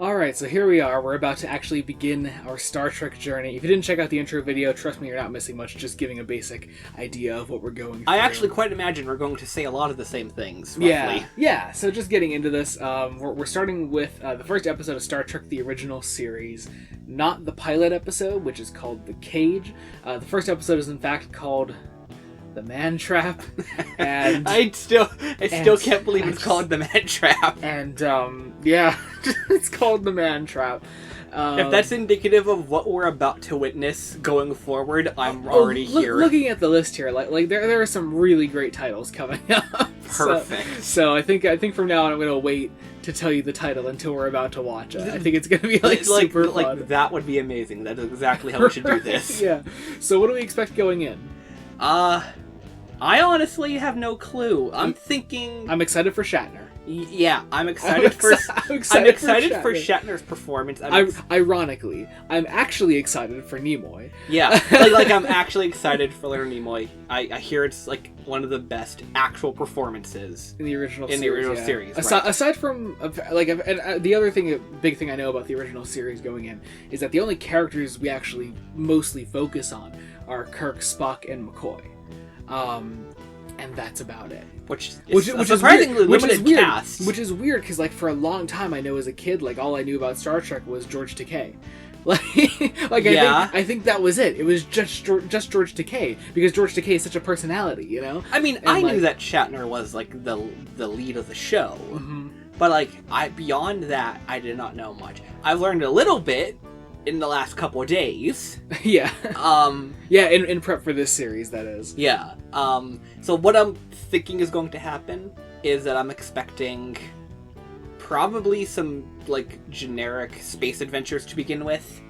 Alright, so here we are. We're about to actually begin our Star Trek journey. If you didn't check out the intro video, trust me, you're not missing much, just giving a basic idea of what we're going through. I actually quite imagine we're going to say a lot of the same things, roughly. Yeah. So just getting into this, we're starting with the first episode of Star Trek, the original series. Not the pilot episode, which is called The Cage. The first episode is in fact called The Man Trap. And I still can't believe it's called The Man Trap. And, yeah, it's called The Man Trap. If that's indicative of what we're about to witness going forward, I'm already here. Looking at the list here, like there are some really great titles coming up. Perfect. So I think from now on I'm gonna wait to tell you the title until we're about to watch it. I think it's gonna be super fun. Like that would be amazing. That is exactly how we should do this. Yeah. So what do we expect going in? I honestly have no clue. I'm excited for Shatner. Yeah, I'm excited for Shatner's performance. Ironically, I'm actually excited for Nimoy. Yeah, like I'm actually excited for Leonard Nimoy. I hear it's like one of the best actual performances in the original series. Aside from the other big thing I know about the original series going in is that the only characters we actually mostly focus on are Kirk, Spock, and McCoy. And that's about it. Which is surprisingly limited cast. Which is weird because, like, for a long time, I know as a kid, like, all I knew about Star Trek was George Takei. I think that was it. It was just George Takei because George Takei is such a personality, you know. I mean, I knew that Shatner was like the lead of the show, but beyond that, I did not know much. I've learned a little bit in the last couple of days. Yeah. In prep for this series, that is. Yeah. So what I'm thinking is going to happen is that I'm expecting probably some, like, generic space adventures to begin with,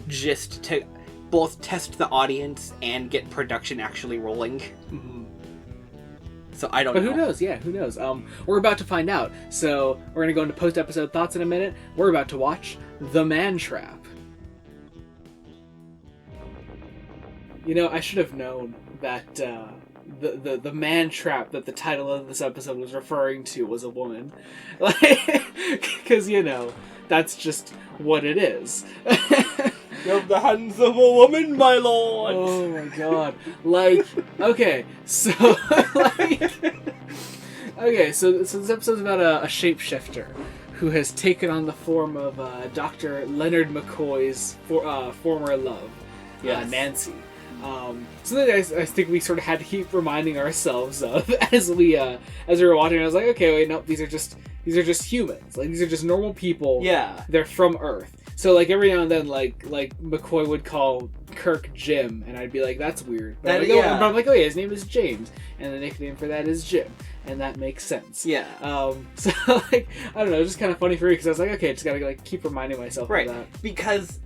just to both test the audience and get production actually rolling. So I don't know. But who knows? Yeah, who knows? We're about to find out. So we're going to go into post-episode thoughts in a minute. We're about to watch The Man Trap. You know, I should have known that the man trap that the title of this episode was referring to was a woman. Because, you know, that's just what it is. You have the hands of a woman, my lord! Oh my god. Okay, so this episode's about a shapeshifter who has taken on the form of Dr. Leonard McCoy's former love, Nancy. Something that I think we sort of had to keep reminding ourselves of as we were watching. I was like, okay, wait, no, these are just humans. Like, these are just normal people. Yeah, they're from Earth. So, like, every now and then, like McCoy would call Kirk Jim, and I'd be like, that's weird. But I'm like, oh yeah, his name is James, and the nickname for that is Jim, and that makes sense. Yeah. So like, I don't know, it's just kind of funny for me because I was like, okay, just gotta like keep reminding myself of that. Because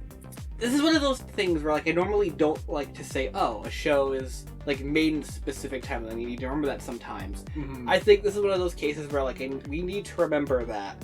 this is one of those things where, like, I normally don't like to say, oh, a show is, like, made in a specific time, and you need to remember that sometimes. I think this is one of those cases where, like, we need to remember that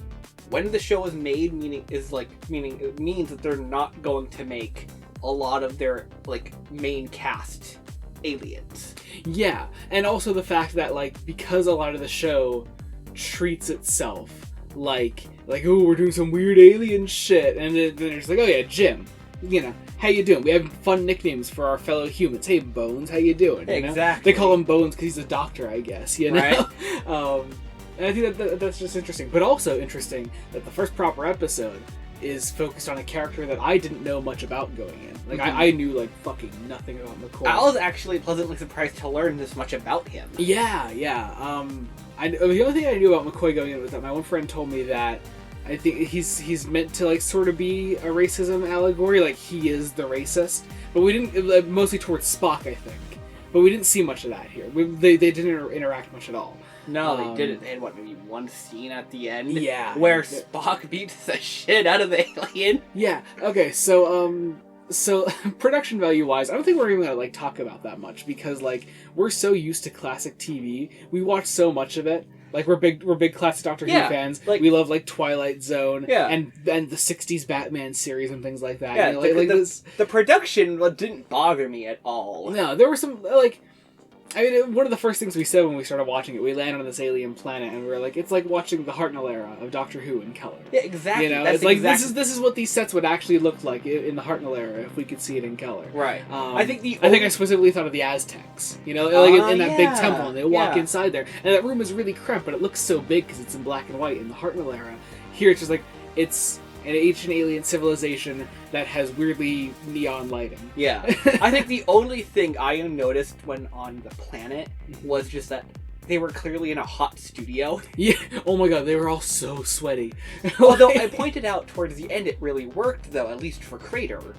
when the show is made, meaning it means that they're not going to make a lot of their, like, main cast aliens. Yeah, and also the fact that, like, because a lot of the show treats itself like, oh, we're doing some weird alien shit, and then it's like, oh yeah, Jim. You know, how you doing? We have fun nicknames for our fellow humans. Hey, Bones, how you doing? You know? Exactly. They call him Bones because he's a doctor, I guess, you know? Right. And I think that's just interesting. But also interesting that the first proper episode is focused on a character that I didn't know much about going in. Like, I knew, like, fucking nothing about McCoy. I was actually pleasantly surprised to learn this much about him. Yeah. The only thing I knew about McCoy going in was that my one friend told me that I think he's meant to, like, sort of be a racism allegory, like he is the racist. But we didn't, mostly towards Spock, I think. But we didn't see much of that here. They didn't interact much at all. No, they didn't. They had, maybe one scene at the end? Yeah. Where Spock beats the shit out of the alien? Yeah, okay, so production value wise, I don't think we're even gonna, like, talk about that much because, like, we're so used to classic TV. We watch so much of it. Like, we're big classic Doctor Who fans. Like, we love, like, Twilight Zone and the 60s Batman series and things like that. Yeah, you know, the production didn't bother me at all. No, there were some, like, I mean, one of the first things we said when we started watching it, we landed on this alien planet, and we were like, it's like watching the Hartnell era of Doctor Who in color. Yeah, exactly. You know, it's like this is what these sets would actually look like in the Hartnell era if we could see it in color. Right. I think I specifically thought of the Aztecs. You know, like in that big temple, and they walk inside there, and that room is really cramped, but it looks so big because it's in black and white. In the Hartnell era, here it's just like it's an ancient alien civilization that has weirdly neon lighting. Yeah. I think the only thing I noticed when on the planet was just that they were clearly in a hot studio. Yeah. Oh my god, they were all so sweaty. Although I pointed out towards the end it really worked, though, at least for Crater.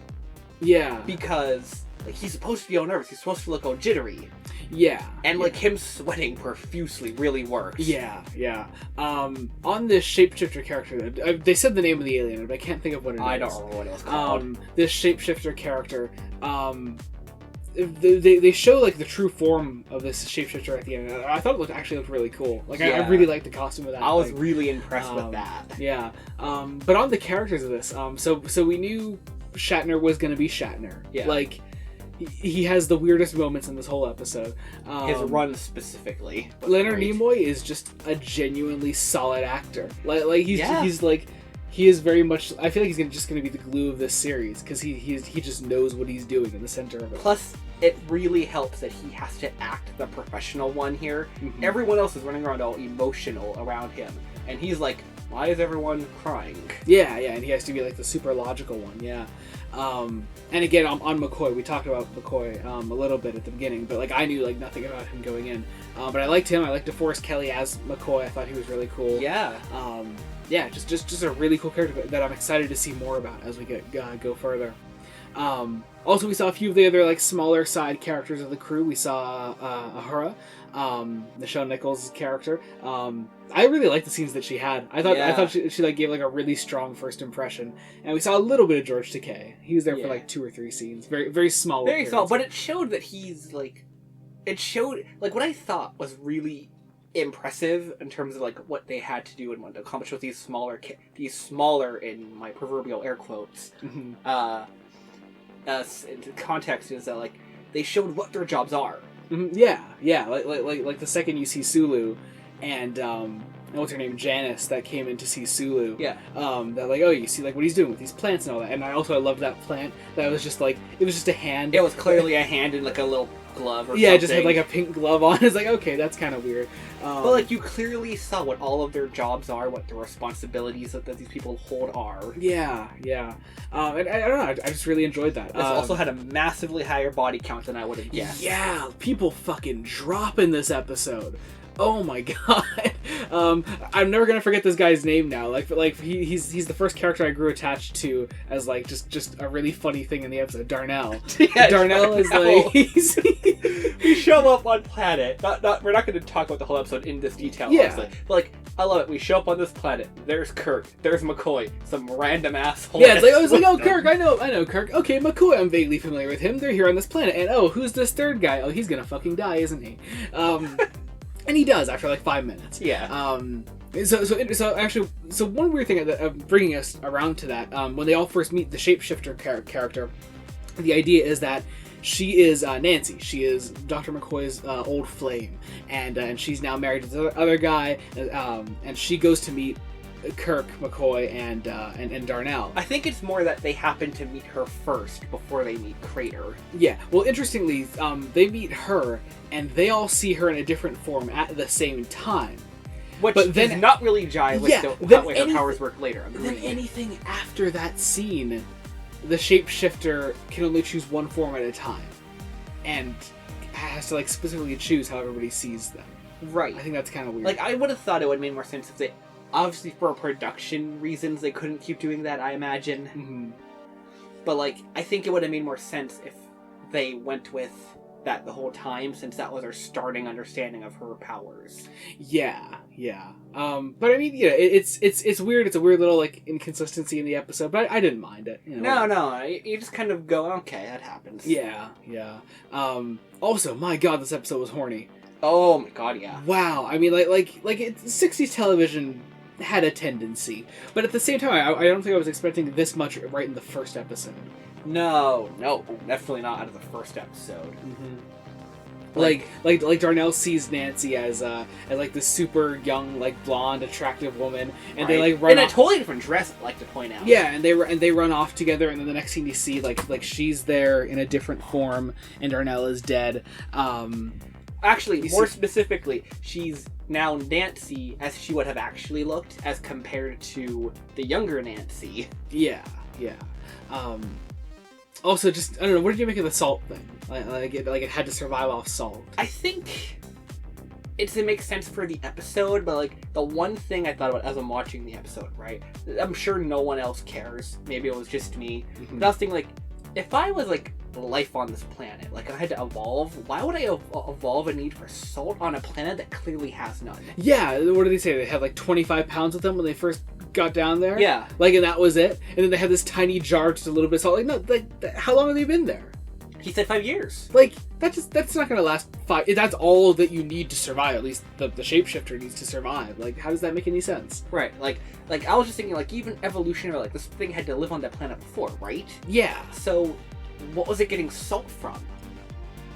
Yeah. Because like, he's supposed to be all nervous. He's supposed to look all jittery. Yeah. And like him sweating profusely really works. Yeah, yeah. On this shapeshifter character, they said the name of the alien, but I can't think of what it is. I don't remember what it was called. This shapeshifter character, they show like the true form of this shapeshifter at the end. I thought it actually looked really cool. Like I really liked the costume of that. I was really impressed with that. Yeah. But on the characters of this, so we knew Shatner was going to be Shatner. Yeah. Like. He has the weirdest moments in this whole episode. His run specifically. Leonard Nimoy is just a genuinely solid actor. Like he's like he is very much. I feel like he's just going to be the glue of this series because he just knows what he's doing in the center of it. Plus, it really helps that he has to act the professional one here. Mm-hmm. Everyone else is running around all emotional around him, and he's like, "Why is everyone crying?" Yeah, and he has to be like the super logical one. Yeah. And again, on McCoy, we talked about McCoy a little bit at the beginning, but like I knew like nothing about him going in. But I liked him. I liked DeForest Kelly as McCoy. I thought he was really cool. Yeah. Just a really cool character that I'm excited to see more about as we go further. Also, we saw a few of the other like smaller side characters of the crew. We saw Ahura, Nichelle Nichols' character. I really liked the scenes that she had. I thought she like gave like a really strong first impression. And we saw a little bit of George Takei. He was there for like 2 or 3 scenes. Very very small. Very small, but it showed that he's like. It showed like what I thought was really impressive in terms of like what they had to do and what to accomplish with these smaller in my proverbial air quotes. Mm-hmm. Context is that like they showed what their jobs are. Mm-hmm. Yeah. Like the second you see Sulu, and what's her name, Janice, that came in to see Sulu. Yeah. That like you see like what he's doing with these plants and all that. And I loved that plant. That was just like it was just a hand. It was clearly a hand in like a little glove or something. Yeah, it just had like a pink glove on. It's like okay, that's kind of weird. But like you clearly saw what all of their jobs are, what the responsibilities that these people hold are. Yeah. And I don't know. I just really enjoyed that. This also had a massively higher body count than I would have guessed. Yeah, people fucking drop in this episode. Oh my god. I'm never gonna forget this guy's name now. Like he's the first character I grew attached to as like just a really funny thing in the episode. Darnell. Yeah, Darnell is like we show up on planet. We're not gonna talk about the whole episode in this detail, honestly. But like I love it. We show up on this planet. There's Kirk. There's McCoy. Some random asshole. Yeah, it's like I was like, oh Kirk, I know Kirk. Okay, McCoy, I'm vaguely familiar with him. They're here on this planet. And oh, who's this third guy? Oh, he's gonna fucking die, isn't he? And he does after like 5 minutes. Yeah. So one weird thing that bringing us around to that, when they all first meet the shapeshifter character, the idea is that she is Nancy. She is Dr. McCoy's old flame, and she's now married to the other guy, and she goes to meet Kirk, McCoy, and Darnell. I think it's more that they happen to meet her first before they meet Crater. Yeah. Well, interestingly, they meet her, and they all see her in a different form at the same time. Which does not really jive with the way her powers work later. Then anything after that scene, the shapeshifter can only choose one form at a time, and has to like specifically choose how everybody sees them. Right. I think that's kind of weird. Like I would have thought it would have made more sense if they. Obviously, for production reasons, they couldn't keep doing that, I imagine. Mm-hmm. But, like, I think it would have made more sense if they went with that the whole time, since that was our starting understanding of her powers. Yeah. But I mean, it's weird. It's a weird little, like, inconsistency in the episode, but I didn't mind it. You know? No. You just kind of go, okay, that happens. Yeah. Also, my god, this episode was horny. Oh my god, yeah. Wow. I mean, like 60s television had a tendency, but at the same time I don't think I was expecting this much right in the first episode. No, definitely not out of the first episode. Like Darnell sees Nancy as like this super young, like blonde, attractive woman, and they like run in off. a totally different dress. I'd like to point out. Yeah, and they run off together, and then the next thing you see, like she's there in a different form, and Darnell is dead. Actually, more specifically, she's now Nancy as she would have actually looked, as compared to the younger Nancy. Yeah. Also, just I don't know. What did you make of the salt thing? Like it had to survive off salt. I think it makes sense for the episode, but like the one thing I thought about as I'm watching the episode, right? I'm sure no one else cares. Maybe it was just me. Mm-hmm. But I was thinking, like, if I was like life on this planet, like I had to evolve, why would I evolve a need for salt on a planet that clearly has none? Yeah. What did they say? They had like 25 pounds with them when they first got down there. Yeah. Like, and that was it. And then they had this tiny jar, just a little bit of salt. Like, no, like how long have they been there? He said 5 years. Like, that's not gonna last 5. That's all that you need to survive. At least the shapeshifter needs to survive. Like, how does that make any sense? Right. Like I was just thinking, like, even evolutionary, like this thing had to live on that planet before, right? Yeah. So, what was it getting salt from?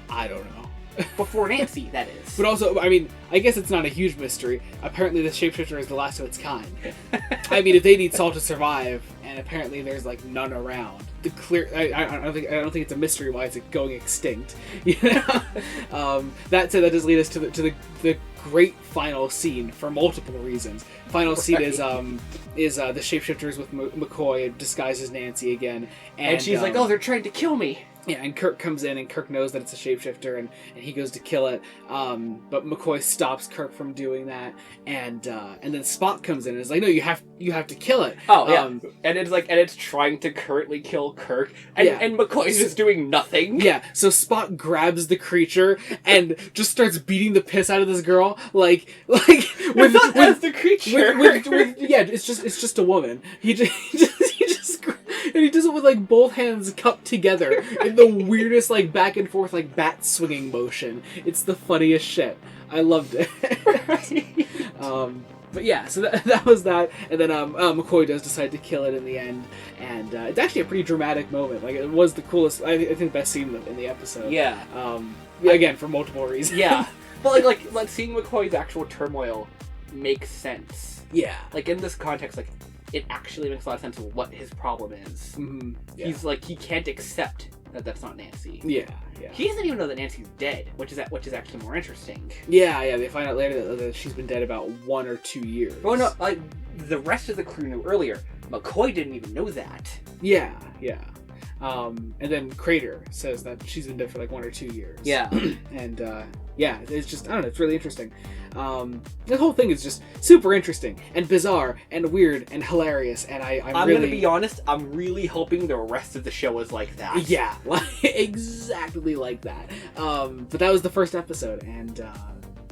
I don't know. Before Nancy, that is. But also, I mean, I guess it's not a huge mystery. Apparently, the shapeshifter is the last of its kind. I mean, if they need salt to survive, and apparently there's like none around, I don't think it's a mystery why it's going extinct. You know? That said, that does lead us to the great final scene for multiple reasons. Final scene is the shapeshifters with McCoy disguised as Nancy again, and she's like, "Oh, they're trying to kill me." Yeah, and Kirk comes in, and Kirk knows that it's a shapeshifter, and he goes to kill it. But McCoy stops Kirk from doing that, and then Spock comes in and is like, "No, you have to kill it." Oh yeah, and it's trying to currently kill Kirk, and McCoy's just doing nothing. Yeah, so Spock grabs the creature and just starts beating the piss out of this girl, like with the creature. Yeah, it's just a woman. He does it with like both hands cupped together in the weirdest like back and forth like bat swinging motion. It's the funniest shit. I loved it. But yeah, so that was that, and then McCoy does decide to kill it in the end, and it's actually a pretty dramatic moment. Like, it was the coolest, I think, best scene in the episode. Yeah. Again, for multiple reasons. Yeah, but like seeing McCoy's actual turmoil makes sense. Yeah. Like, in this context, like, it actually makes a lot of sense of what his problem is. Mm-hmm. Yeah. He's like, he can't accept that that's not Nancy. Yeah. He doesn't even know that Nancy's dead, which is actually more interesting. Yeah. They find out later that she's been dead about 1 or 2 years. Oh no, like the rest of the crew knew earlier. McCoy didn't even know that. Yeah. And then Crater says that she's been dead for like 1 or 2 years. Yeah. And yeah, it's just, I don't know, it's really interesting. The whole thing is just super interesting and bizarre and weird and hilarious, and I'm really... gonna be honest, I'm really hoping the rest of the show is like that. Yeah, exactly like that. But that was the first episode, and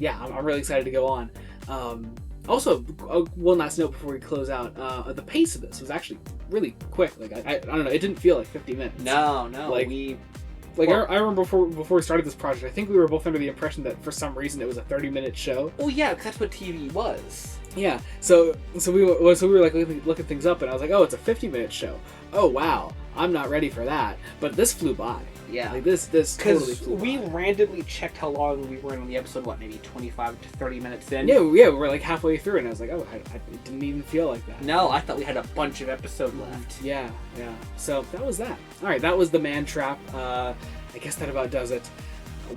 yeah, I'm really excited to go on. Also, one last note before we close out, the pace of this was actually really quick. Like, I don't know, it didn't feel like 50 minutes. No, I remember before we started this project, I think we were both under the impression that for some reason it was a 30-minute show. Oh yeah, because that's what TV was. Yeah, so we were like looking things up, and I was like, oh, it's a 50-minute show. Oh wow, I'm not ready for that. But this flew by. Yeah, like this totally flew by. We randomly checked how long we were in the episode. What, maybe 25 to 30 minutes in? Yeah, we were like halfway through, and I was like, oh, it didn't even feel like that. No, I thought we had a bunch of episode left. Yeah. So that was that. All right, that was the Man Trap. I guess that about does it.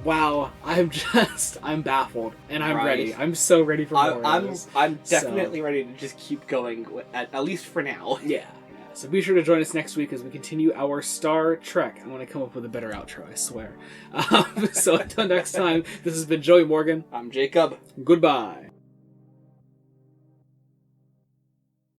Wow, I'm baffled, and I'm ready. I'm so ready for more. I'm definitely ready to just keep going, at least for now. Yeah. So be sure to join us next week as we continue our Star Trek. I'm going to come up with a better outro, I swear. So until next time, this has been Joey Morgan. I'm Jacob. Goodbye.